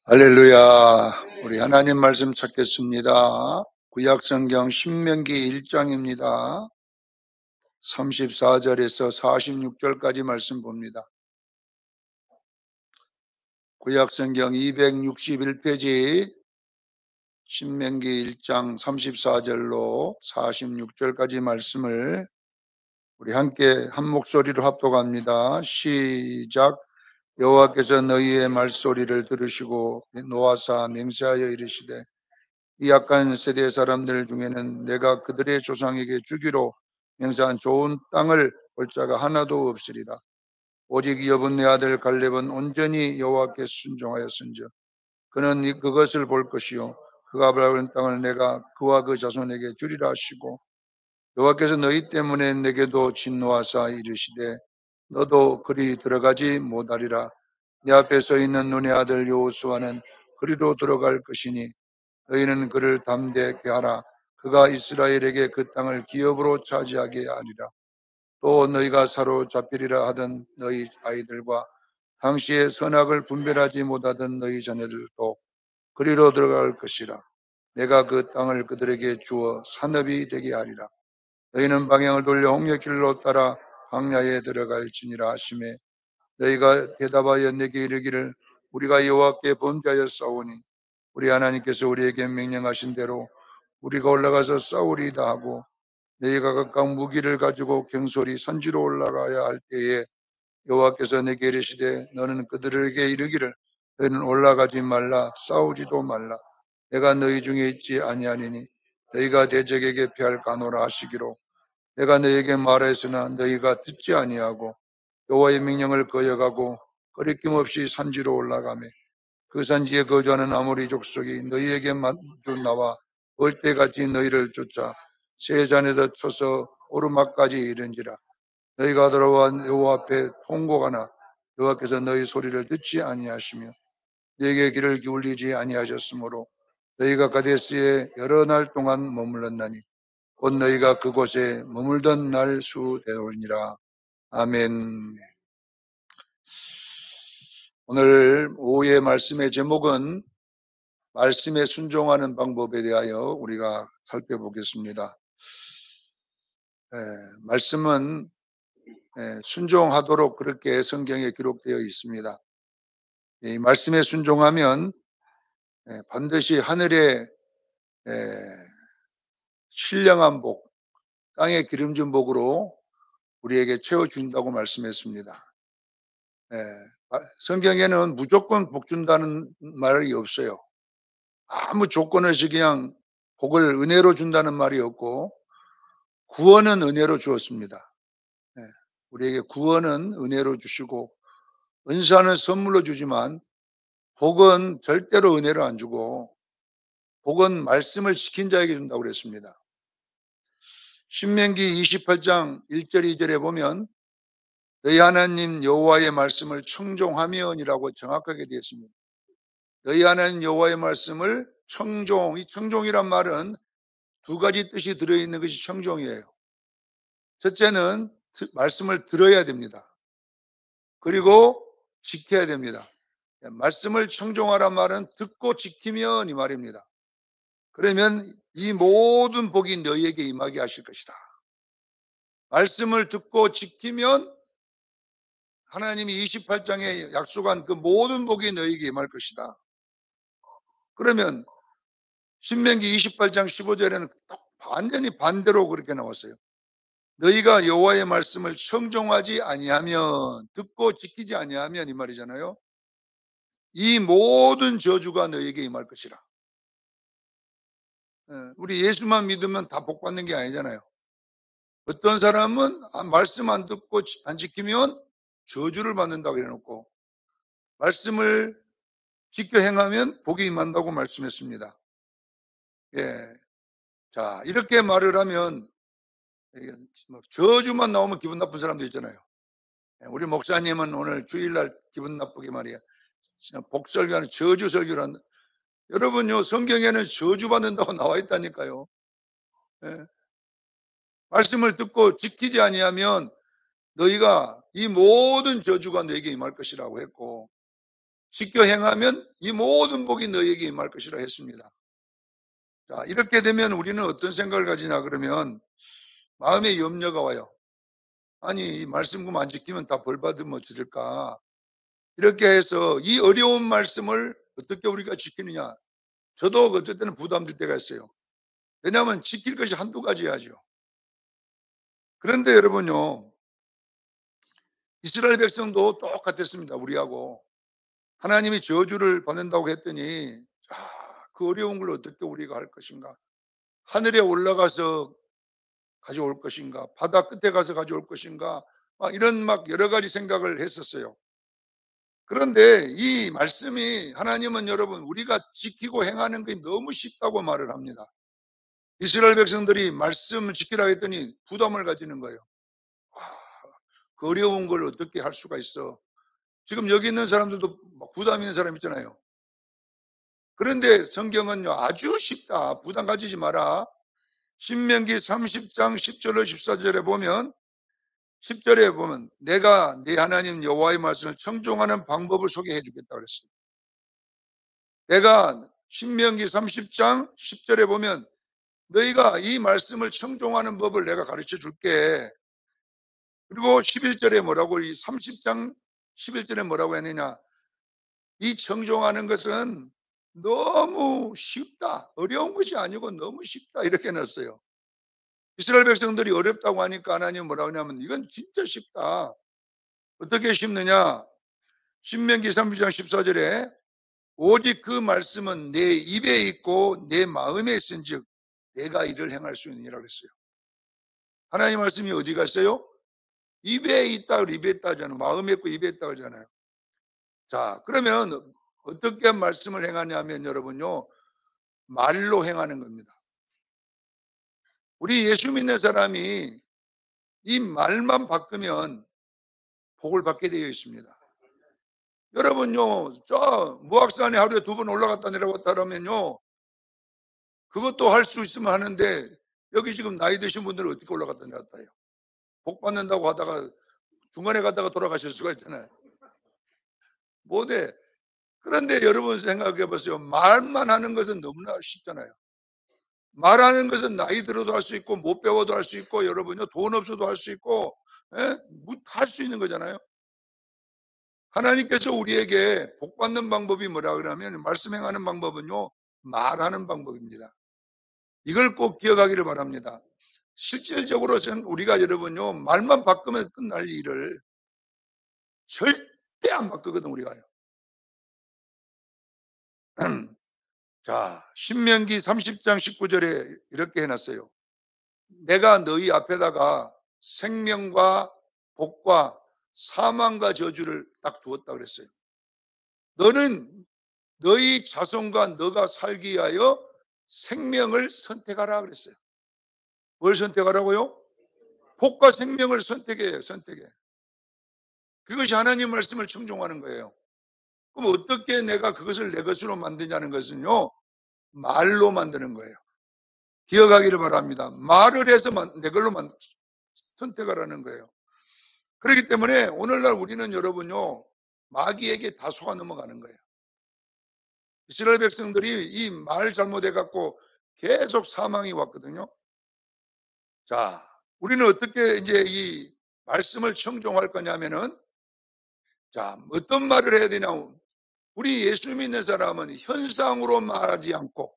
할렐루야. 우리 하나님 말씀 찾겠습니다. 구약성경 신명기 1장입니다. 34절에서 46절까지 말씀 봅니다. 구약성경 261페이지 신명기 1장 34절로 46절까지 말씀을 우리 함께 한 목소리로 합독합니다. 시작. 여호와께서 너희의 말소리를 들으시고 노하사 맹세하여 이르시되 이 약한 세대 사람들 중에는 내가 그들의 조상에게 주기로 맹세한 좋은 땅을 볼 자가 하나도 없으리라. 오직 여분네 아들 갈렙은 온전히 여호와께 순종하였은즉 그는 그것을 볼 것이요 그가 밟은 땅을 내가 그와 그 자손에게 주리라 하시고 여호와께서 너희 때문에 내게도 진노하사 이르시되 너도 그리 들어가지 못하리라. 내 앞에 서 있는 눈의 아들 여호수아는 그리로 들어갈 것이니 너희는 그를 담대케 하라. 그가 이스라엘에게 그 땅을 기업으로 차지하게 하리라. 또 너희가 사로잡히리라 하던 너희 아이들과 당시에 선악을 분별하지 못하던 너희 자녀들도 그리로 들어갈 것이라. 내가 그 땅을 그들에게 주어 산업이 되게 하리라. 너희는 방향을 돌려 홍해길로 따라 광야에 들어갈지니라 하시매 너희가 대답하여 내게 이르기를 우리가 여호와께 범죄하여 싸우니 우리 하나님께서 우리에게 명령하신 대로 우리가 올라가서 싸우리이다 하고 너희가 각각 무기를 가지고 경솔히 산지로 올라가야 할 때에 여호와께서 내게 이르시되 너는 그들에게 이르기를 너희는 올라가지 말라 싸우지도 말라 내가 너희 중에 있지 아니하니니 너희가 대적에게 피할 가노라 하시기로 내가 너희에게 말하였으나 너희가 듣지 아니하고 여호와의 명령을 거역하고 거리낌 없이 산지로 올라가매 그 산지에 거주하는 아모리 족속이 너희에게 마주 나와 벌떼같이 너희를 쫓아 세잔에다 쳐서 오르막까지 이른지라. 너희가 돌아와 여호와 앞에 통곡하나 여호와께서 너희 소리를 듣지 아니하시며 너희에게 귀를 기울이지 아니하셨으므로 너희가 가데스에 여러 날 동안 머물렀나니 곧 너희가 그곳에 머물던 날 수되오니라. 아멘. 오늘 오후의 말씀의 제목은 말씀에 순종하는 방법에 대하여 우리가 살펴보겠습니다. 말씀은 순종하도록 그렇게 성경에 기록되어 있습니다. 이 말씀에 순종하면 반드시 하늘의 신령한 복, 땅의 기름진 복으로 우리에게 채워준다고 말씀했습니다. 성경에는 무조건 복 준다는 말이 없어요. 아무 조건 없이 그냥 복을 은혜로 준다는 말이 없고 구원은 은혜로 주었습니다. 우리에게 구원은 은혜로 주시고 은사는 선물로 주지만 복은 절대로 은혜로 안 주고 복은 말씀을 지킨 자에게 준다고 그랬습니다. 신명기 28장 1절 2절에 보면 너희 하나님 여호와의 말씀을 청종하면이라고 정확하게 되어 있습니다. 너희 하나님 여호와의 말씀을 청종, 이 청종이란 말은 두 가지 뜻이 들어있는 것이 청종이에요. 첫째는 말씀을 들어야 됩니다. 그리고 지켜야 됩니다. 말씀을 청종하란 말은 듣고 지키면 이 말입니다. 그러면 이 모든 복이 너희에게 임하게 하실 것이다. 말씀을 듣고 지키면 하나님이 28장에 약속한 그 모든 복이 너희에게 임할 것이다. 그러면 신명기 28장 15절에는 완전히 반대로 그렇게 나왔어요. 너희가 여호와의 말씀을 청종하지 아니하면, 듣고 지키지 아니하면 이 말이잖아요. 이 모든 저주가 너희에게 임할 것이라. 우리 예수만 믿으면 다 복 받는 게 아니잖아요. 어떤 사람은 말씀 안 듣고 안 지키면 저주를 받는다고 해놓고 말씀을 지켜 행하면 복이 임한다고 말씀했습니다. 자, 이렇게 말을 하면 저주만 나오면 기분 나쁜 사람도 있잖아요. 우리 목사님은 오늘 주일날 기분 나쁘게 말이야. 복설교하는 저주 설교를 한다. 여러분요, 성경에는 저주 받는다고 나와 있다니까요. 말씀을 듣고 지키지 아니하면 너희가 이 모든 저주가 너에게 임할 것이라고 했고, 지켜 행하면 이 모든 복이 너에게 임할 것이라 했습니다. 자, 이렇게 되면 우리는 어떤 생각을 가지냐 그러면 마음에 염려가 와요. 아니, 이 말씀금 안 지키면 다 벌 받으면 어찌될까? 이렇게 해서 이 어려운 말씀을 어떻게 우리가 지키느냐? 저도 어떨 때는 부담될 때가 있어요. 왜냐하면 지킬 것이 한두 가지야죠. 그런데 여러분요, 이스라엘 백성도 똑같았습니다. 우리하고. 하나님이 저주를 받는다고 했더니, 자, 그 어려운 걸 어떻게 우리가 할 것인가? 하늘에 올라가서 가져올 것인가? 바다 끝에 가서 가져올 것인가? 이런 여러 가지 생각을 했었어요. 그런데 이 말씀이 하나님은 여러분 우리가 지키고 행하는 게 너무 쉽다고 말을 합니다. 이스라엘 백성들이 말씀을 지키라 했더니 부담을 가지는 거예요. 그 어려운 걸 어떻게 할 수가 있어? 지금 여기 있는 사람들도 부담 있는 사람 있잖아요. 그런데 성경은요 아주 쉽다. 부담 가지지 마라. 신명기 30장 10절로 14절에 보면 10절에 보면 내가 네 하나님 여호와의 말씀을 청종하는 방법을 소개해 주겠다 그랬어요. 내가 신명기 30장 10절에 보면 너희가 이 말씀을 청종하는 법을 내가 가르쳐 줄게. 그리고 11절에 뭐라고 이 30장 11절에 뭐라고 했느냐? 이 청종하는 것은 너무 쉽다. 어려운 것이 아니고 너무 쉽다. 이렇게 넣었어요. 이스라엘 백성들이 어렵다고 하니까 하나님 뭐라고 하냐면 이건 진짜 쉽다. 어떻게 쉽느냐? 신명기 30장 14절에 오직 그 말씀은 내 입에 있고 내 마음에 있은즉 내가 이를 행할 수 있느니라 그랬어요. 하나님 말씀이 어디 갔어요? 입에 있다, 입에 있다 하잖아요. 마음에 있고 입에 있다 하잖아요. 자, 그러면 어떻게 말씀을 행하냐면 여러분요, 말로 행하는 겁니다. 우리 예수 믿는 사람이 이 말만 바꾸면 복을 받게 되어 있습니다. 여러분요, 저 무악산에 하루에 2번 올라갔다 내려갔다 하면요, 그것도 할 수 있으면 하는데 여기 지금 나이 드신 분들은 어떻게 올라갔다 내려갔다 해요? 복 받는다고 하다가 중간에 가다가 돌아가실 수가 있잖아요. 못해. 그런데 여러분 생각해 보세요. 말만 하는 것은 너무나 쉽잖아요. 말하는 것은 나이 들어도 할 수 있고 못 배워도 할 수 있고 여러분요 돈 없어도 할 수 있고 할 수 있는 거잖아요. 하나님께서 우리에게 복 받는 방법이 뭐라 그러면 말씀 행하는 방법은요 말하는 방법입니다. 이걸 꼭 기억하기를 바랍니다. 실질적으로 우리가 여러분요 말만 바꾸면 끝날 일을 절대 안 바꾸거든 우리가요. 자, 신명기 30장 19절에 이렇게 해놨어요. 내가 너희 앞에다가 생명과 복과 사망과 저주를 딱 두었다 그랬어요. 너는 너희 자손과 너가 살기 위하여 생명을 선택하라 그랬어요. 뭘 선택하라고요? 복과 생명을 선택해요. 선택해. 그것이 하나님 말씀을 청종하는 거예요. 그럼 어떻게 내가 그것을 내 것으로 만드냐는 것은요. 말로 만드는 거예요. 기억하기를 바랍니다. 말을 해서 내 걸로 선택하라는 거예요. 그렇기 때문에 오늘날 우리는 여러분요 마귀에게 다 속아 넘어가는 거예요. 이스라엘 백성들이 이 말 잘못해 갖고 계속 사망이 왔거든요. 자, 우리는 어떻게 이제 이 말씀을 청종할 거냐면은 자, 어떤 말을 해야 되냐? 우리 예수 믿는 사람은 현상으로 말하지 않고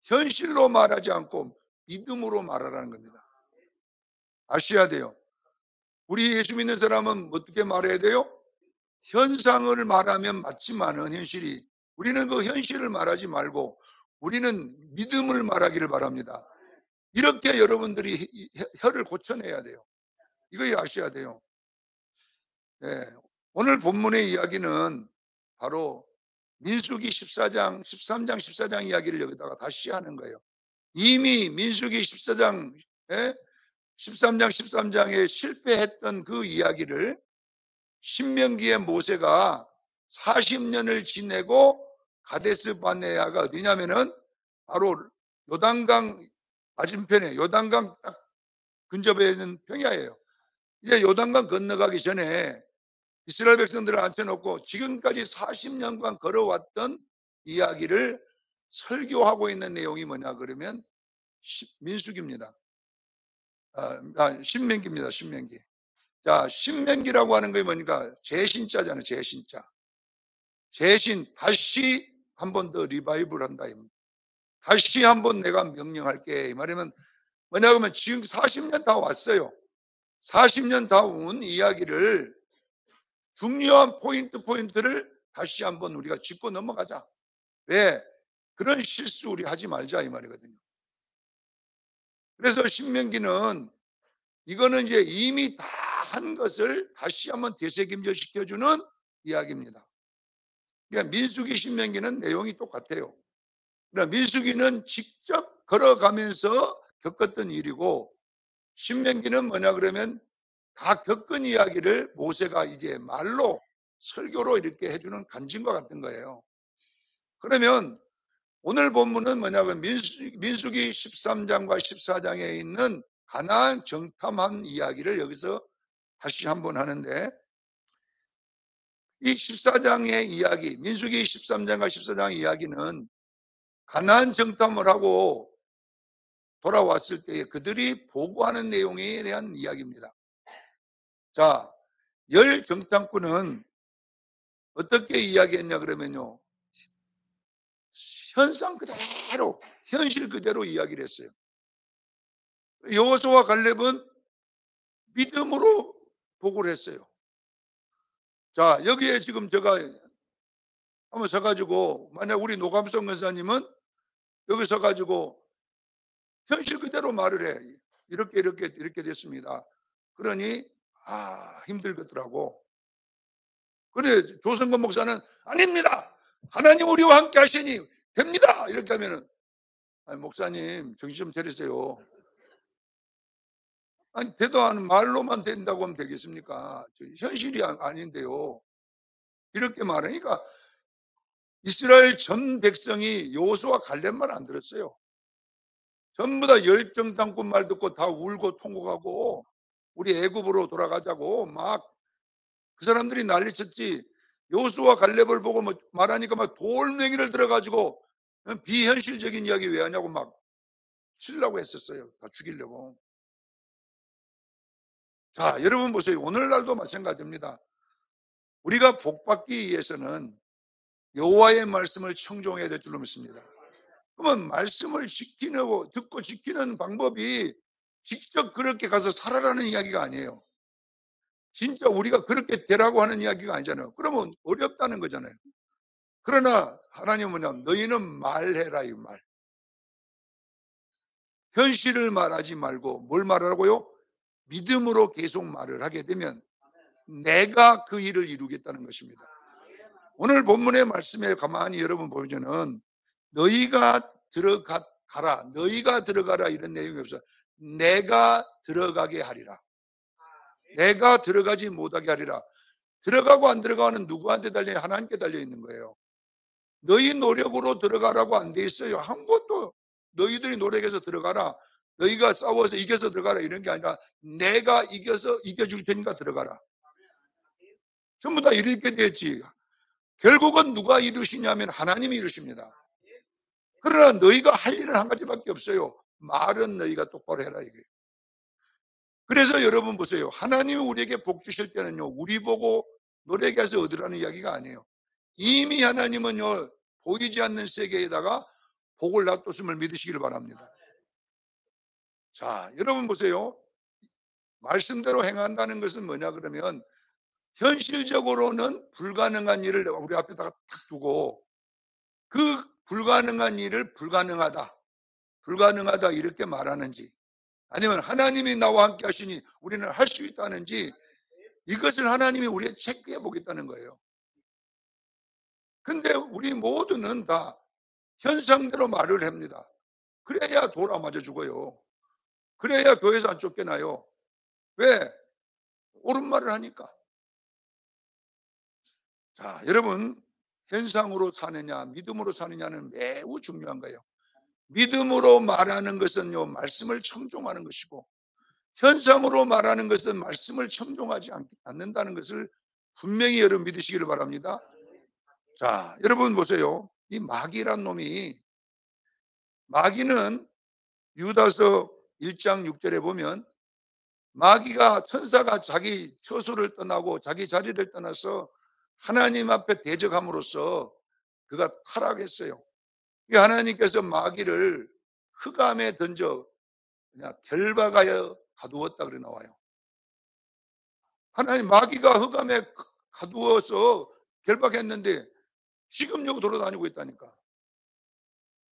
현실로 말하지 않고 믿음으로 말하라는 겁니다. 아셔야 돼요. 우리 예수 믿는 사람은 어떻게 말해야 돼요? 현상을 말하면 맞지만은 현실이 우리는 그 현실을 말하지 말고 우리는 믿음을 말하기를 바랍니다. 이렇게 여러분들이 혀를 고쳐내야 돼요. 이거 아셔야 돼요. 네. 오늘 본문의 이야기는 바로 민수기 14장, 13장, 14장 이야기를 여기다가 다시 하는 거예요. 이미 민수기 14장, 13장, 13장에 실패했던 그 이야기를 신명기의 모세가 40년을 지내고 가데스 바네아가 어디냐면은 바로 요단강 맞은편에 요단강 딱 근접해 있는 평야예요. 이제 요단강 건너가기 전에 이스라엘 백성들을 앉혀놓고 지금까지 40년간 걸어왔던 이야기를 설교하고 있는 내용이 뭐냐 그러면 민수기입니다. 신명기입니다. 신명기. 자, 신명기라고 하는 게 뭐니까 재신자잖아요. 재신자. 재신, 다시 한 번 더 리바이벌 한다. 다시 한 번 내가 명령할게. 이 말이면 뭐냐 그러면 지금 40년 다 왔어요. 40년 다 온 이야기를 중요한 포인트를 다시 한번 우리가 짚고 넘어가자. 왜? 그런 실수 우리 하지 말자 이 말이거든요. 그래서 신명기는 이거는 이제 이미 다 한 것을 다시 한번 되새김질 시켜주는 이야기입니다. 그러니까 민수기 신명기는 내용이 똑같아요. 그러니까 민수기는 직접 걸어가면서 겪었던 일이고 신명기는 뭐냐 그러면 다 겪은 이야기를 모세가 이제 말로 설교로 이렇게 해주는 간증과 같은 거예요. 그러면 오늘 본문은 뭐냐면 민수기 13장과 14장에 있는 가나안 정탐한 이야기를 여기서 다시 한번 하는데 이 14장의 이야기, 민수기 13장과 14장의 이야기는 가나안 정탐을 하고 돌아왔을 때에 그들이 보고하는 내용에 대한 이야기입니다. 자, 열 정탐꾼은 어떻게 이야기했냐 그러면요. 현상 그대로, 현실 그대로 이야기를 했어요. 여호수아와 갈렙은 믿음으로 보고를 했어요. 자, 여기에 지금 제가 한번 서가지고, 만약 우리 노감성 권사님은 여기 서가지고 현실 그대로 말을 해. 이렇게 됐습니다. 그러니, 힘들겠더라고. 그래, 조성건 목사는 아닙니다. 하나님 우리와 함께 하시니 됩니다. 이렇게 하면은, 아니, 목사님, 정신 좀 차리세요. 아니, 되도 않은 말로만 된다고 하면 되겠습니까? 현실이 아닌데요. 이렇게 말하니까 이스라엘 전 백성이 여호수아 갈렙만 안 들었어요. 전부 다 열정당꾼 말 듣고 다 울고 통곡하고 우리 애굽으로 돌아가자고 막 그 사람들이 난리쳤지. 여호수아 갈렙을 보고 뭐 말하니까 막 돌멩이를 들어가지고 비현실적인 이야기 왜 하냐고 막 치려고 했었어요. 다 죽이려고. 자, 여러분 보세요. 오늘날도 마찬가지입니다. 우리가 복받기 위해서는 여호와의 말씀을 청종해야 될 줄로 믿습니다. 그러면 말씀을 듣고 지키는 방법이 직접 그렇게 가서 살아라는 이야기가 아니에요. 진짜 우리가 그렇게 되라고 하는 이야기가 아니잖아요. 그러면 어렵다는 거잖아요. 그러나 하나님은 뭐냐면 너희는 말해라 이 말. 현실을 말하지 말고 뭘 말하라고요? 믿음으로 계속 말을 하게 되면 내가 그 일을 이루겠다는 것입니다. 오늘 본문의 말씀에 가만히 여러분 보면은 너희가 가라, 너희가 들어가라 이런 내용이 없어요. 내가 들어가게 하리라. 내가 들어가지 못하게 하리라. 들어가고 안 들어가는 누구한테 달려? 하나님께 달려 있는 거예요. 너희 노력으로 들어가라고 안 돼 있어요. 한 것도 너희들이 노력해서 들어가라. 너희가 싸워서 이겨서 들어가라 이런 게 아니라 내가 이겨줄 테니까 들어가라. 전부 다 이렇게 됐지. 결국은 누가 이루시냐면 하나님이 이루십니다. 그러나 너희가 할 일은 한 가지밖에 없어요. 말은 너희가 똑바로 해라 이게. 그래서 여러분 보세요. 하나님이 우리에게 복 주실 때는요. 우리 보고 노력해서 얻으라는 이야기가 아니에요. 이미 하나님은요. 보이지 않는 세계에다가 복을 놔뒀음을 믿으시기를 바랍니다. 자, 여러분 보세요. 말씀대로 행한다는 것은 뭐냐 그러면 현실적으로는 불가능한 일을 우리 앞에다가 탁 두고 그 불가능한 일을 불가능하다 이렇게 말하는지 아니면 하나님이 나와 함께 하시니 우리는 할 수 있다는지 이것을 하나님이 우리에 체크해 보겠다는 거예요. 근데 우리 모두는 다 현상대로 말을 합니다. 그래야 돌아 맞아 죽어요. 그래야 교회에서 안 쫓겨나요. 왜? 옳은 말을 하니까. 자, 여러분 현상으로 사느냐 믿음으로 사느냐는 매우 중요한 거예요. 믿음으로 말하는 것은요 말씀을 청종하는 것이고 현상으로 말하는 것은 말씀을 청종하지 않는다는 것을 분명히 여러분 믿으시기를 바랍니다. 자, 여러분 보세요. 이 마귀란 놈이, 마귀는 유다서 1장 6절에 보면 마귀가, 천사가 자기 처소를 떠나고 자기 자리를 떠나서 하나님 앞에 대적함으로써 그가 타락했어요. 하나님께서 마귀를 흑암에 던져 그냥 결박하여 가두었다 그래 나와요. 하나님, 마귀가 흑암에 가두어서 결박했는데 지금 여기 돌아다니고 있다니까,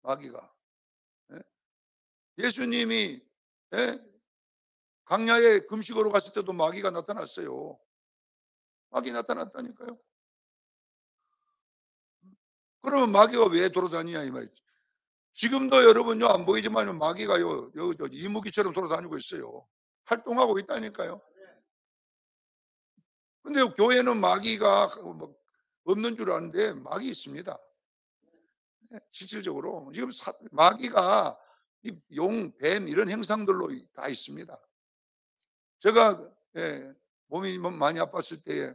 마귀가. 예? 예수님이, 예? 광야에 금식으로 갔을 때도 마귀가 나타났어요. 마귀 나타났다니까요. 그러면 마귀가 왜 돌아다니냐 이 말이죠. 지금도 여러분요, 안 보이지만 마귀가요, 이무기처럼 돌아다니고 있어요. 활동하고 있다니까요. 근데 교회는 마귀가 뭐 없는 줄 아는데 마귀 있습니다. 실질적으로 지금 마귀가 용, 뱀 이런 형상들로 다 있습니다. 제가, 몸이 많이 아팠을 때에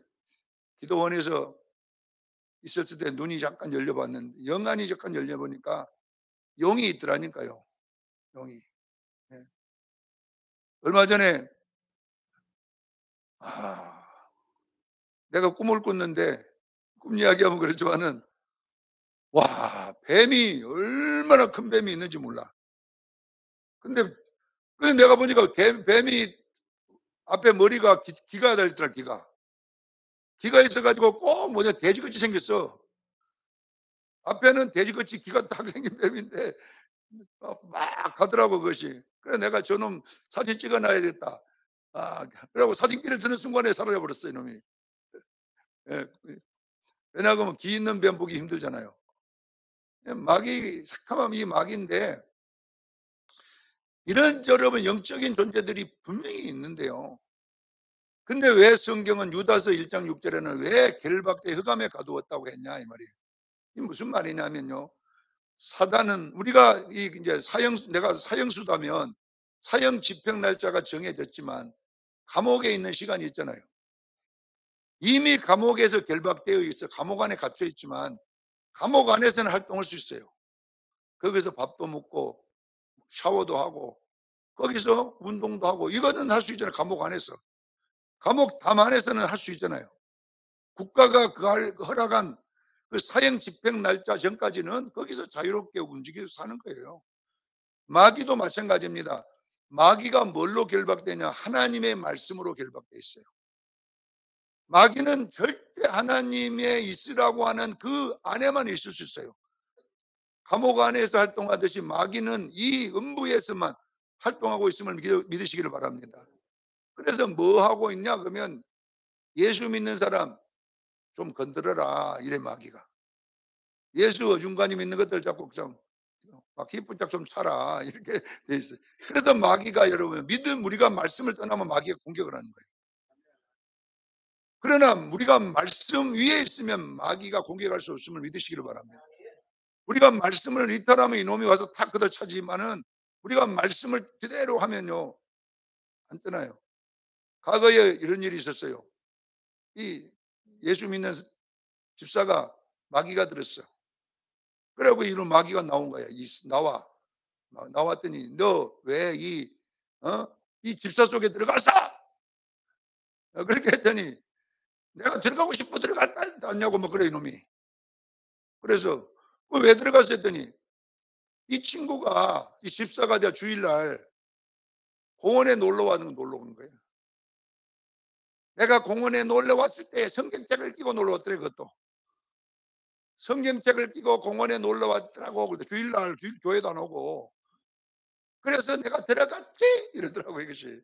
기도원에서 있었을 때 눈이 잠깐 열려봤는데, 영안이 잠깐 열려보니까 용이 있더라니까요. 용이. 예. 얼마 전에 아, 내가 꿈을 꿨는데, 꿈 이야기하면 그렇지만은 와, 뱀이 얼마나 큰 뱀이 있는지 몰라. 근데 내가 보니까 뱀이 앞에 머리가 기가 달더라, 기가. 기가 있어가지고 꼭 뭐냐 돼지같이 생겼어. 앞에는 돼지같이 기가 딱 생긴 뱀인데 막 가더라고 그것이. 그래 내가 저놈 사진 찍어놔야겠다. 그러고 사진기를 드는 순간에 사라져 버렸어 이놈이. 예. 왜냐하면 기 있는 뱀 보기 힘들잖아요. 마귀, 새카만 이 마귀인데 이런저런 영적인 존재들이 분명히 있는데요. 근데 왜 성경은 유다서 1장 6절에는 왜 결박돼 흑암에 가두었다고 했냐 이 말이에요. 이 무슨 말이냐면요. 사단은, 우리가 이제 내가 사형수다면 사형 집행 날짜가 정해졌지만 감옥에 있는 시간이 있잖아요. 이미 감옥에서 결박되어 있어 감옥 안에 갇혀 있지만 감옥 안에서는 활동할 수 있어요. 거기서 밥도 먹고 샤워도 하고 거기서 운동도 하고 이거는 할 수 있잖아요. 감옥 안에서. 감옥 담 안에서는 할 수 있잖아요. 국가가 그 허락한 그 사형 집행 날짜 전까지는 거기서 자유롭게 움직여서 사는 거예요. 마귀도 마찬가지입니다. 마귀가 뭘로 결박되냐? 하나님의 말씀으로 결박되어 있어요. 마귀는 절대 하나님의 있으라고 하는 그 안에만 있을 수 있어요. 감옥 안에서 활동하듯이 마귀는 이 음부에서만 활동하고 있음을 믿으시기를 바랍니다. 그래서 뭐 하고 있냐 그러면 예수 믿는 사람 좀 건드려라 이래 마귀가. 예수 어중간히 믿는 것들 자꾸 막 기쁘짝 좀 차라 이렇게 돼 있어요. 그래서 마귀가, 여러분, 우리가 말씀을 떠나면 마귀가 공격을 하는 거예요. 그러나 우리가 말씀 위에 있으면 마귀가 공격할 수 없음을 믿으시기를 바랍니다. 우리가 말씀을 이탈하면 이놈이 와서 탁 걷어차지만은 우리가 말씀을 그대로 하면요 안 떠나요. 과거에 이런 일이 있었어요. 이 예수 믿는 집사가 마귀가 들었어. 그래갖고 이런 마귀가 나온 거야. 나왔더니 너 왜 이 집사 속에 들어갔어? 그렇게 했더니 내가 들어가고 싶어 들어갔다 않냐고 뭐 그래 이놈이. 그래서 왜 들어갔어 했더니 이 친구가, 이 집사가 내가 주일날 공원에 놀러 오는 거예요. 내가 공원에 놀러 왔을 때 성경책을 끼고 놀러 왔더래. 그것도 성경책을 끼고 공원에 놀러 왔더라고. 주일날 교회도 안 오고. 그래서 내가 들어갔지 이러더라고 이것이.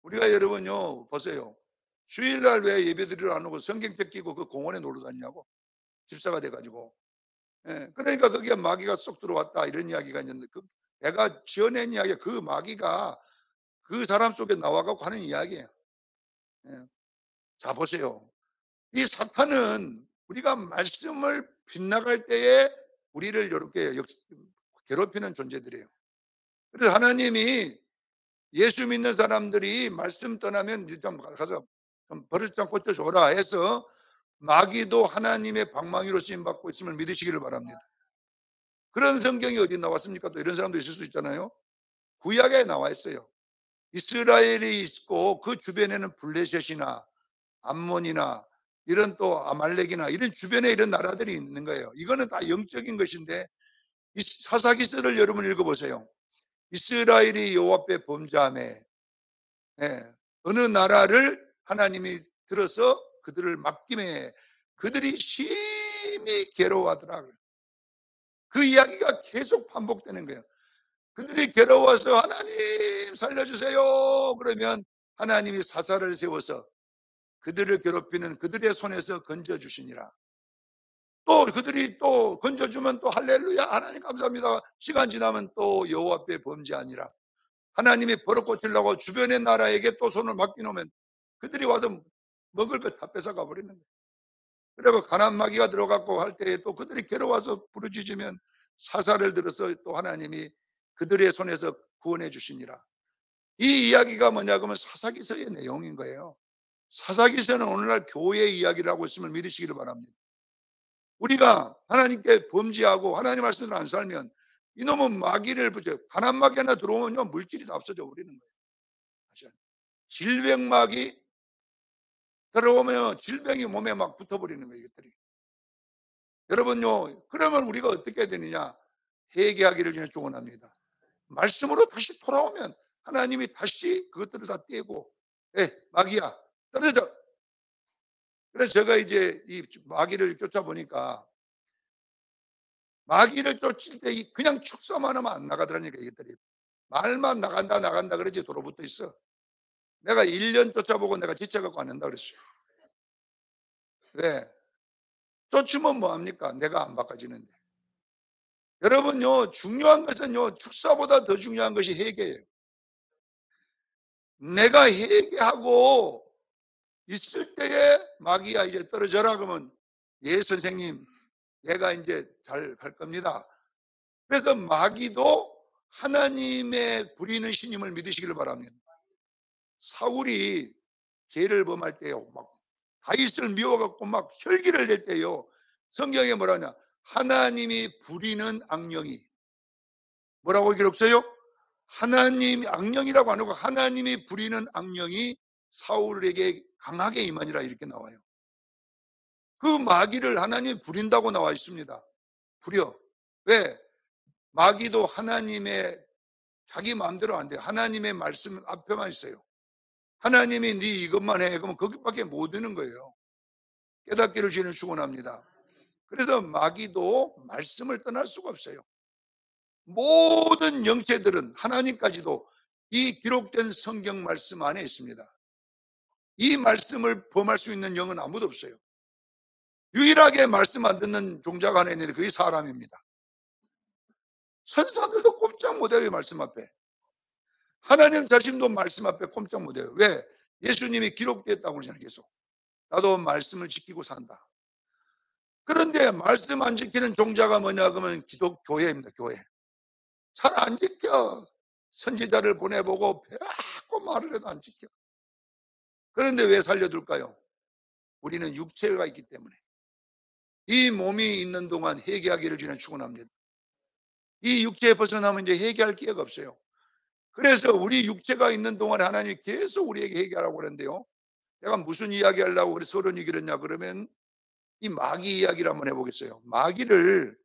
우리가, 여러분요 보세요. 주일날 왜 예배드리러 안 오고 성경책 끼고 그 공원에 놀러 다니냐고. 집사가 돼가지고. 그러니까 거기에 마귀가 쏙 들어왔다 이런 이야기가 있는데, 내가 지어낸 이야기가 그 마귀가 그 사람 속에 나와가고 하는 이야기예요. 예. 자 보세요. 이 사탄은 우리가 말씀을 빗나갈 때에 우리를 이렇게 괴롭히는 존재들이에요. 그래서 하나님이 예수 믿는 사람들이 말씀 떠나면 좀 가서 좀 버릇 좀 고쳐줘라 해서 마귀도 하나님의 방망이로 쓰임받고 있음을 믿으시기를 바랍니다. 그런 성경이 어디 나왔습니까? 또 이런 사람도 있을 수 있잖아요. 구약에 나와 있어요. 이스라엘이 있고 그 주변에는 블레셋이나 암몬이나 이런 또 아말렉이나 이런 주변에 이런 나라들이 있는 거예요. 이거는 다 영적인 것인데 이 사사기서를 여러분 읽어보세요. 이스라엘이 여호와 앞에 범죄하매 어느 나라를 하나님이 들어서 그들을 맡김에 그들이 심히 괴로워하더라. 그 이야기가 계속 반복되는 거예요. 그들이 괴로워서 하나님 살려주세요. 그러면 하나님이 사사를 세워서 그들을 괴롭히는 그들의 손에서 건져주시니라. 또 그들이 또 건져주면 또 할렐루야 하나님 감사합니다. 시간 지나면 또 여호와 앞에 범죄하니라. 하나님이 버릇 고치려고 주변의 나라에게 또 손을 맡겨놓으면 그들이 와서 먹을 것 다 뺏어가 버리는 거예요. 그리고 가난 마귀가 들어갔고 할 때에 또 그들이 괴로워서 부르짖으면 사사를 들어서 또 하나님이 그들의 손에서 구원해 주시니라. 이 이야기가 뭐냐 그러면 사사기서의 내용인 거예요. 사사기서는 오늘날 교회의 이야기라고 있음을 믿으시기를 바랍니다. 우리가 하나님께 범죄하고 하나님 말씀을 안 살면 이놈은 마귀를 붙여 가난 마귀 하나 들어오면요 물질이 다 없어져 버리는 거예요. 질병 마귀 들어오면 질병이 몸에 막 붙어버리는 거예요. 이것들이. 여러분요 그러면 우리가 어떻게 해야 되느냐 회개하기를 저는 축원합니다. 말씀으로 다시 돌아오면 하나님이 다시 그것들을 다 떼고 마귀야 떨어져. 그래서 제가 이제 이 마귀를 쫓아보니까 마귀를 쫓을 때 그냥 축사만 하면 안 나가더라니까 이것들이. 말만 나간다 나간다 그러지 도로붙어 있어. 내가 1년 쫓아보고 내가 지쳐갖고 안 한다 그랬어요. 왜? 쫓으면 뭐합니까? 내가 안 바꿔지는데. 여러분요 중요한 것은요 축사보다 더 중요한 것이 회개예요. 내가 회개하고 있을 때에 마귀야 이제 떨어져라 그러면 예 선생님 얘가 이제 잘 갈 겁니다. 그래서 마귀도 하나님의 부리는 신임을 믿으시기를 바랍니다. 사울이 죄를 범할 때요 막 다윗을 미워갖고 막 혈기를 낼 때요 성경에 뭐라냐 하나님이 부리는 악령이 뭐라고 기록돼요? 하나님 악령이라고 안 하고 하나님이 부리는 악령이 사울에게 강하게 임하니라 이렇게 나와요. 그 마귀를 하나님이 부린다고 나와 있습니다. 부려. 왜? 마귀도 하나님의 자기 마음대로 안 돼요. 하나님의 말씀 앞에만 있어요. 하나님이 네 이것만 해. 그러면 거기밖에 못 드는 거예요. 깨닫기를 주는 축원합니다. 그래서 마귀도 말씀을 떠날 수가 없어요. 모든 영체들은 하나님까지도 이 기록된 성경 말씀 안에 있습니다. 이 말씀을 범할 수 있는 영은 아무도 없어요. 유일하게 말씀 안 듣는 종자가 하나 있는데 그게 사람입니다. 선사들도 꼼짝 못해요. 말씀 앞에. 하나님 자신도 말씀 앞에 꼼짝 못해요. 왜? 예수님이 기록되었다고 그러잖아요. 계속. 나도 말씀을 지키고 산다. 그런데 말씀 안 지키는 종자가 뭐냐 그러면 교회입니다. 교회. 잘 안 지켜. 선지자를 보내보고 배고 말을 해도 안 지켜. 그런데 왜 살려둘까요? 우리는 육체가 있기 때문에. 이 몸이 있는 동안 회개하기를 주는 축원합니다. 이 육체에 벗어나면 이제 회개할 기회가 없어요. 그래서 우리 육체가 있는 동안에 하나님이 계속 우리에게 회개하라고 그러는데요. 내가 무슨 이야기 하려고 우리 서론이 길었냐 그러면 이 마귀 이야기를 한번 해보겠어요. 마귀를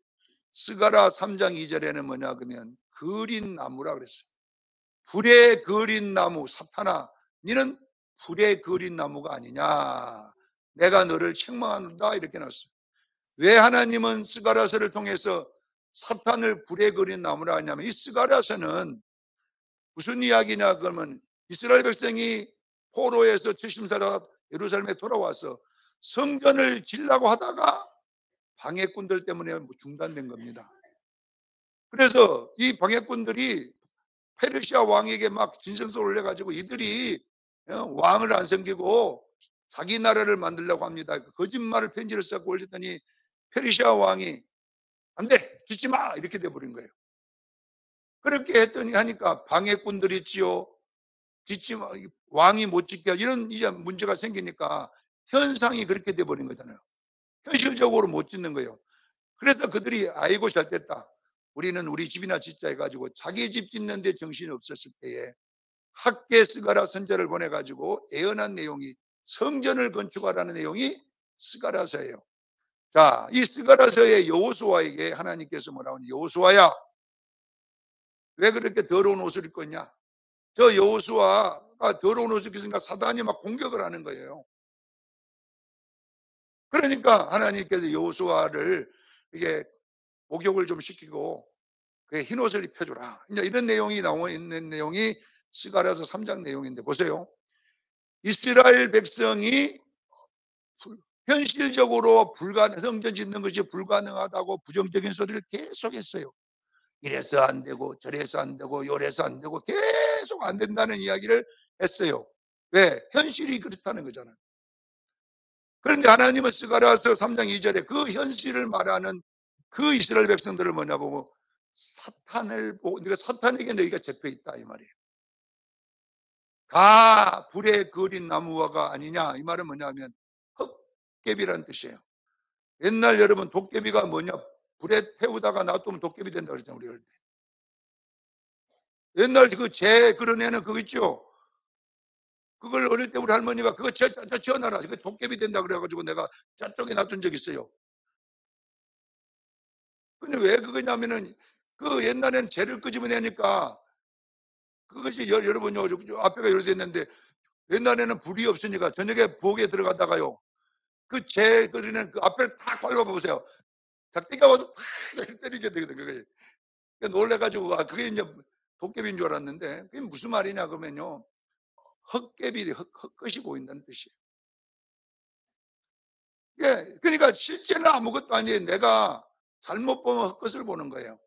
스가랴 3장 2절에는 뭐냐 그러면 그린 나무라 그랬어요. 불에 그린 나무 사탄아 너는 불에 그린 나무가 아니냐 내가 너를 책망한다 이렇게 나왔어요. 왜 하나님은 스가랴서를 통해서 사탄을 불에 그린 나무라 하냐면 이 스가랴서는 무슨 이야기냐 그러면 이스라엘 백성이 포로에서 70살아 예루살렘에 돌아와서 성전을 지려고 하다가 방해꾼들 때문에 중단된 겁니다. 그래서 이 방해꾼들이 페르시아 왕에게 막 진성서를 올려가지고 이들이 왕을 안 섬기고 자기 나라를 만들려고 합니다. 거짓말을 편지를 써서 올렸더니 페르시아 왕이 안 돼! 짓지 마! 이렇게 돼버린 거예요. 그렇게 했더니 하니까 방해꾼들이 있지요. 짓지 왕이 못 짓게 이런 이제 문제가 생기니까 현상이 그렇게 돼 버린 거잖아요. 현실적으로 못 짓는 거예요. 그래서 그들이 '아이고 잘됐다. 우리는 우리 집이나 짓자.' 해 가지고 자기 집 짓는 데 정신이 없었을 때에 학개 스가랴 선지자를 보내 가지고 예언한 내용이 성전을 건축하라는 내용이 스가랴서예요. 자, 이 스가랴서의 여호수아에게 하나님께서 뭐라고 하냐. "여호수아야, 왜 그렇게 더러운 옷을 입고 있냐?" 저 여호수아가 더러운 옷을 입으니까 사단이 막 공격을 하는 거예요. 그러니까 하나님께서 여호수아를 이게 목욕을 좀 시키고 그 흰옷을 입혀 주라. 이제 이런 내용이 나와 있는 내용이 스가랴서 3장 내용인데 보세요. 이스라엘 백성이 현실적으로 성전 짓는 것이 불가능하다고 부정적인 소리를 계속했어요. 이래서 안 되고 저래서 안 되고 요래서 안 되고 계속 안 된다는 이야기를 했어요. 왜? 현실이 그렇다는 거잖아요. 그런데 하나님은 스가랴서 3장 2 절에 그 현실을 말하는 그 이스라엘 백성들을 뭐냐 보고 사탄을 보고 네가 사탄에게 너희가 잡혀 있다 이 말이에요. 가 불에 그린 나무화가 아니냐 이 말은 뭐냐면 헛개비라는 뜻이에요. 옛날 여러분 도깨비가 뭐냐 불에 태우다가 놔두면 도깨비 된다 그랬잖아요 우리 어릴 때. 옛날 그 재 그려내는 그거 있죠. 그걸 어릴 때 우리 할머니가 그거 지어놔라 이거 도깨비 된다 그래 가지고 내가 저쪽에 놔둔 적 있어요. 근데 왜 그거냐면은 그 옛날에는 재를 끄집어내니까 그것이 여러분요 앞에가 열렸는데 옛날에는 불이 없으니까 저녁에 부엌에 들어갔다가요 그 재 끓이는 그 앞을 탁 밟아 보세요. 작대기가 와서 탁 때리게 되거든 그게. 놀래 가지고 아 그게 인제 도깨비인 줄 알았는데 그게 무슨 말이냐 그러면요. 헛개비 헛것이 보인다는 뜻이에요. 예. 그러니까 실제는 아무것도 아니에요. 내가 잘못 보면 헛것을 보는 거예요.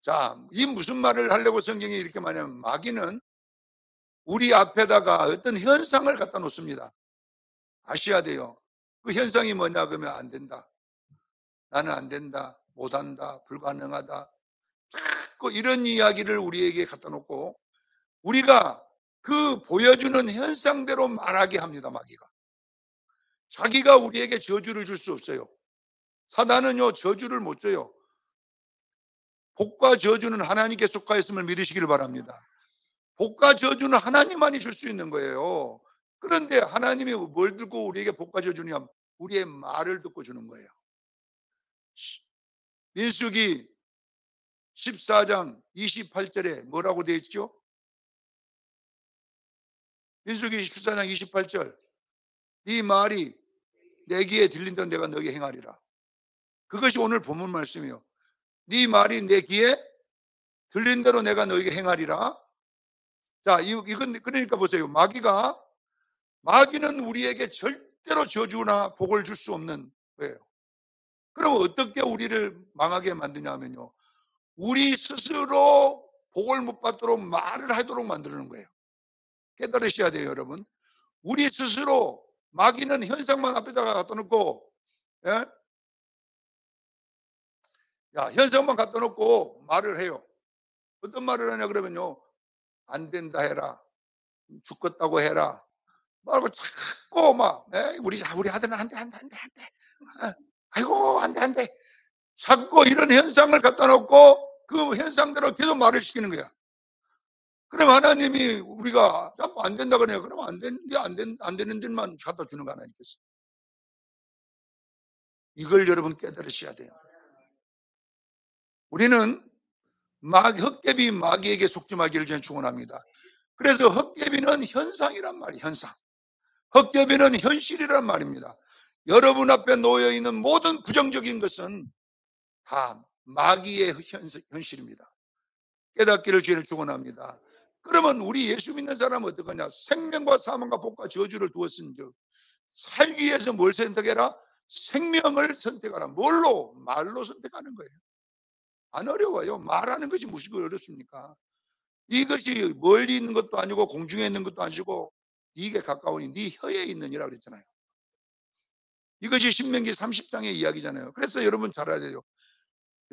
자, 이 무슨 말을 하려고 성경이 이렇게 말하냐면 마귀는 우리 앞에다가 어떤 현상을 갖다 놓습니다. 아셔야 돼요. 그 현상이 뭐냐 그러면 안 된다. 나는 안 된다. 못한다. 불가능하다. 자꾸 이런 이야기를 우리에게 갖다 놓고 우리가 그 보여주는 현상대로 말하게 합니다, 마귀가. 자기가 우리에게 저주를 줄 수 없어요. 사단은요, 저주를 못 줘요. 복과 저주는 하나님께 속하였음을 믿으시기를 바랍니다. 복과 저주는 하나님만이 줄 수 있는 거예요. 그런데 하나님이 뭘 듣고 우리에게 복과 저주냐? 우리의 말을 듣고 주는 거예요. 민수기 14장 28절에 뭐라고 되어 있죠? 민수기 14장 28절. 네 말이 내 귀에 들린다면 내가 너에게 행하리라. 그것이 오늘 본문 말씀이에요. 네 말이 내 귀에 들린 대로 내가 너에게 행하리라. 자, 이건 그러니까 보세요. 마귀는 우리에게 절대로 저주나 복을 줄 수 없는 거예요. 그럼 어떻게 우리를 망하게 만드냐면요. 우리 스스로 복을 못 받도록 말을 하도록 만드는 거예요. 깨달으셔야 돼요, 여러분. 우리 스스로 마귀는 현상만 앞에다가 갖다 놓고 예? 야, 현상만 갖다 놓고 말을 해요. 어떤 말을 하냐 그러면요. 안 된다 해라. 죽겠다고 해라. 말고 자꾸 막 우리 아들은 안 돼, 안 돼, 안 돼, 안 돼. 아이고 안 돼, 안 돼. 자꾸 이런 현상을 갖다 놓고 그 현상대로 계속 말을 시키는 거야. 그럼 하나님이 우리가 자꾸 안 된다 그래요. 그럼 안 되는 게 안 되는 데만 갖다 주는 거 하나님께서. 이걸 여러분 깨달으셔야 돼요. 우리는 헛개비 마귀에게 속지 마기를 저는 축원합니다. 그래서 헛개비는 현상이란 말이에요. 현상. 헛개비는 현실이란 말입니다. 여러분 앞에 놓여 있는 모든 부정적인 것은 다 마귀의 현실입니다. 깨닫기를 주의를 축원합니다. 그러면 우리 예수 믿는 사람은 어떡하냐? 생명과 사망과 복과 저주를 두었은즉 살기 위해서 뭘 선택해라? 생명을 선택하라. 뭘로? 말로 선택하는 거예요. 안 어려워요. 말하는 것이 무엇이 어렵습니까? 이것이 멀리 있는 것도 아니고 공중에 있는 것도 아니고 이게 가까우니 네 혀에 있느니라 그랬잖아요. 이것이 신명기 30장의 이야기잖아요. 그래서 여러분 잘 알아야 돼요.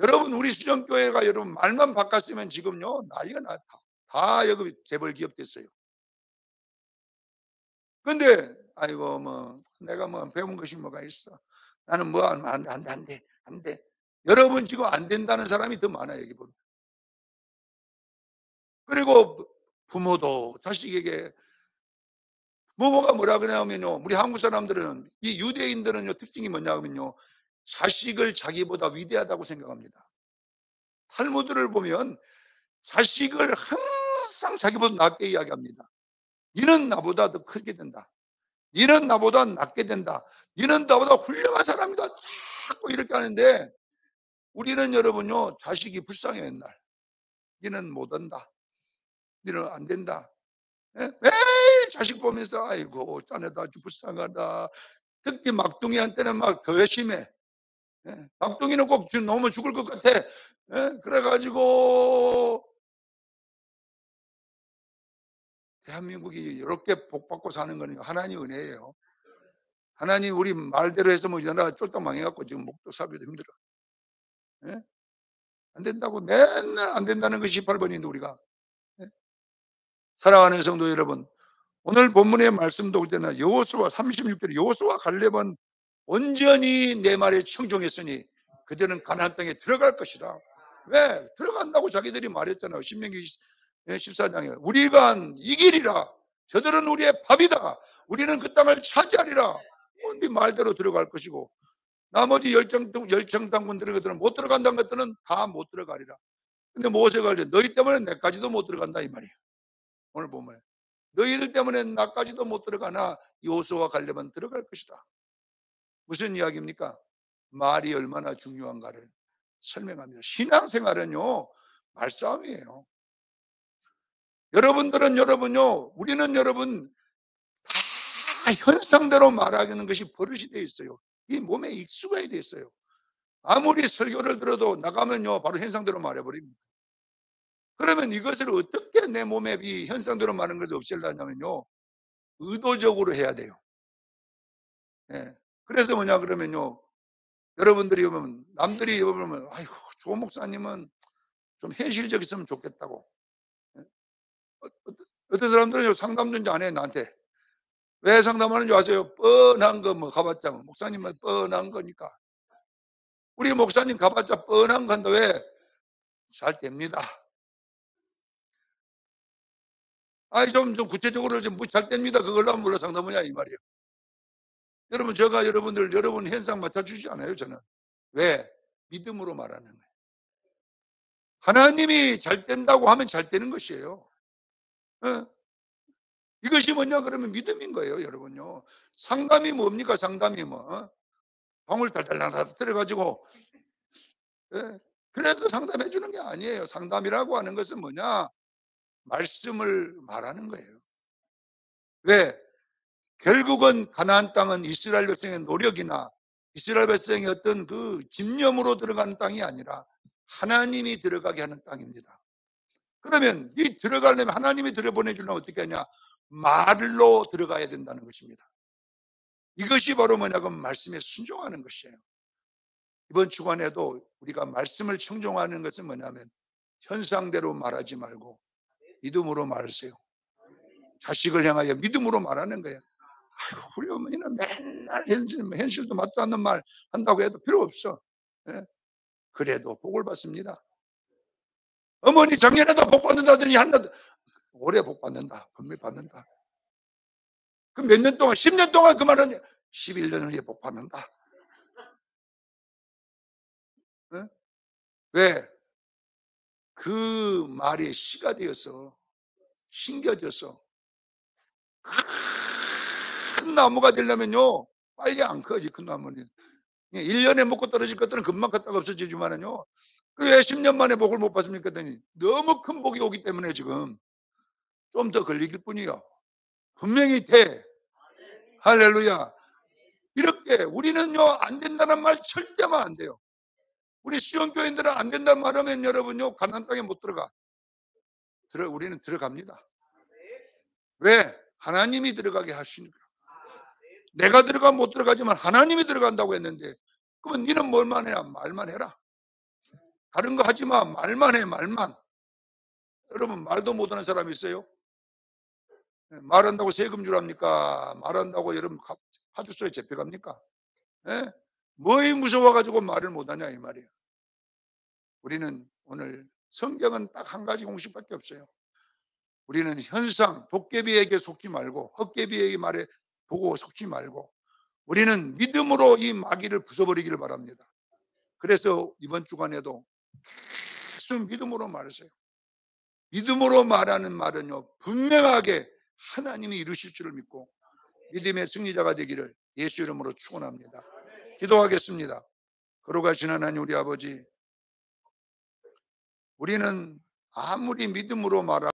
여러분 우리 수정교회가 여러분 말만 바꿨으면 지금요 난리가 났다. 다 여기 재벌 기업 됐어요. 근데 아이고 뭐 내가 뭐 배운 것이 뭐가 있어. 나는 뭐 안 돼. 여러분 지금 안 된다는 사람이 더 많아요, 여기 보면. 그리고 부모도 자식에게 부모가 뭐라 그러냐면요. 우리 한국 사람들은 이 유대인들은요 특징이 뭐냐면요. 자식을 자기보다 위대하다고 생각합니다. 탈무드를 보면 자식을 항상 자기보다 낮게 이야기합니다. "너는 나보다 더 크게 된다. 너는 나보다 낫게 된다. 너는 나보다 훌륭한 사람이다." 자꾸 이렇게 하는데 우리는 여러분요 자식이 불쌍해요 맨날. "너는 못한다. 너는 안 된다." 예? 매일 자식 보면서 "아이고 자네도 아주 불쌍하다." 특히 막둥이한테는 막 더 심해. 예. 막둥이는 꼭 지금 너무 죽을 것 같아. 예. 그래 가지고 대한민국이 이렇게 복받고 사는 거는 하나님의 은혜예요. 하나님 우리 말대로 해서 뭐 연하가 쫄딱 망해 갖고 지금 목도 사비도 힘들어. 예? 안 된다고 맨날 안 된다는 것이 18 번인데 우리가. 예? 사랑하는 성도 여러분, 오늘 본문의 말씀 볼 때는 여호수아 36절 여호수아 갈렙은 온전히 내 말에 청종했으니 그들은 가나안 땅에 들어갈 것이다. 왜? 들어간다고 자기들이 말했잖아요. 신명기 14장에 우리가 이기리라. 저들은 우리의 밥이다. 우리는 그 땅을 차지하리라. 네 말대로 들어갈 것이고 나머지 열정당군들은 그들은 못 들어간다는 것들은 다 못 들어가리라. 근데 모세가 이제 너희 때문에 내까지도 못 들어간다 이 말이에요. 오늘 보면 너희들 때문에 나까지도 못 들어가나 여호수아와 갈렙은 들어갈 것이다. 무슨 이야기입니까? 말이 얼마나 중요한가를 설명합니다. 신앙생활은요 말싸움이에요. 여러분들은 여러분요 우리는 여러분 다 현상대로 말하는 것이 버릇이 되어 있어요. 이 몸에 익숙하게 되어 있어요. 아무리 설교를 들어도 나가면요 바로 현상대로 말해버립니다. 그러면 이것을 어떻게 내 몸에 이 현상대로 말하는 것을 없애려냐면요 의도적으로 해야 돼요. 예. 그래서 뭐냐 그러면요 여러분들이 보면 남들이 보면 아이고 조 목사님은 좀 현실적이었으면 좋겠다고. 예. 어떤 사람들은 상담도 이제 안 해 나한테. 왜 상담하는 줄 아세요? 뻔한 거 뭐 가봤자 목사님은 뻔한 거니까. 우리 목사님 가봤자 뻔한 건데 왜? 잘 됩니다. 아이 좀 구체적으로 좀 뭐 잘 됩니다. 그걸로 하면 몰라 상담하냐 이 말이에요. 여러분 제가 여러분들 여러분 현상 맡아주지 않아요 저는. 왜? 믿음으로 말하는 거예요. 하나님이 잘 된다고 하면 잘 되는 것이에요. 어? 이것이 뭐냐 그러면 믿음인 거예요 여러분요. 상담이 뭡니까 상담이 뭐. 방울 달달달달 떨어 가지고 예. 그래서 상담해 주는 게 아니에요. 상담이라고 하는 것은 뭐냐? 말씀을 말하는 거예요. 왜? 결국은 가나안 땅은 이스라엘 백성의 노력이나 이스라엘 백성의 어떤 그 집념으로 들어가는 땅이 아니라 하나님이 들어가게 하는 땅입니다. 그러면 이 들어가려면 하나님이 들여보내 주려면 어떻게 하냐? 말로 들어가야 된다는 것입니다. 이것이 바로 뭐냐면 말씀에 순종하는 것이에요. 이번 주간에도 우리가 말씀을 청종하는 것은 뭐냐면 현상대로 말하지 말고 믿음으로 말하세요. 자식을 향하여 믿음으로 말하는 거예요. 아이고, 우리 어머니는 맨날 현실도 맞지 않는 말 한다고 해도 필요 없어. 예? 그래도 복을 받습니다. 어머니 작년에도 복 받는다더니 한다. 올해 복 받는다. 분명히 받는다. 그럼 몇 년 동안, 10년 동안 그 말은 11년 후에 복 받는다. 예? 왜? 그 말이 씨가 되어서 심겨져서 큰 나무가 되려면요 빨리 안 커지 큰 나무는. 1년에 먹고 떨어질 것들은 금방 컸다가 없어지지만은요. 그 왜 10년 만에 복을 못 받습니까? 했더니 너무 큰 복이 오기 때문에 지금 좀 더 걸리길 뿐이요. 분명히 돼. 할렐루야. 이렇게 우리는요 안 된다는 말 절대 하면 안 돼요. 우리 수영교인들은 안 된다는 말 하면 여러분요 가나안 땅에 못 들어가. 우리는 들어갑니다. 왜? 하나님이 들어가게 하시니까. 내가 들어가면 못 들어가지만 하나님이 들어간다고 했는데 그러면 니는 뭘만 해야 말만 해라. 다른 거 하지 마. 말만 해, 말만. 여러분, 말도 못하는 사람이 있어요? 말한다고 세금 주랍니까? 말한다고 여러분 파주소에 잡혀갑니까? 예? 뭐에 무서워가지고 말을 못하냐 이 말이에요. 우리는 오늘 성경은 딱 한 가지 공식밖에 없어요. 우리는 현상, 도깨비에게 속지 말고 헛개비에게 말에 보고 속지 말고 우리는 믿음으로 이 마귀를 부숴버리기를 바랍니다. 그래서 이번 주간에도 계속 믿음으로 말하세요. 믿음으로 말하는 말은요, 분명하게 하나님이 이루실 줄을 믿고 믿음의 승리자가 되기를 예수 이름으로 축원합니다. 기도하겠습니다. 거룩하신 하나님 우리 아버지, 우리는 아무리 믿음으로 말하고